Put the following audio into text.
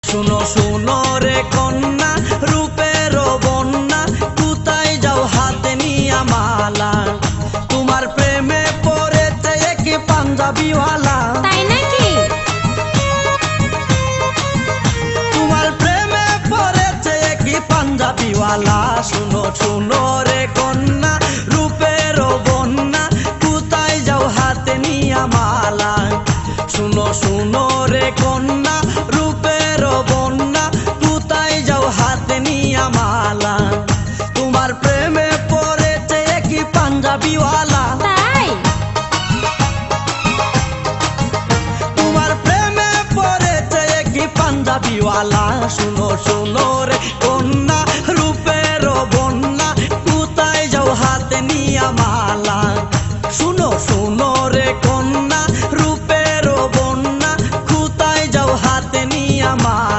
শুনো শুনো রে কন্যা রূপের বন্যা, কোথায় যাও হাতে নিয়া মালা? তোমার প্রেমে পড়েছে এক পাঞ্জাবিওয়ালা। তাই নাকি? তোমার প্রেমে পড়েছে এক পাঞ্জাবিওয়ালা। শুনো শুনো রে কন্যা রূপের বন্যা, কোথায় যাও হাতে নিয়া মালা? শুনো শুনো রে কন্যা রূপের বন্যা, কোথায় যাও হাতে নিয়া মালা? তোমার প্রেমে পড়েছে এক পাঞ্জাবিওয়ালা। তাই? তোমার প্রেমে পড়েছে এক পাঞ্জাবিওয়ালা। শুনো শুনো রে কন্যা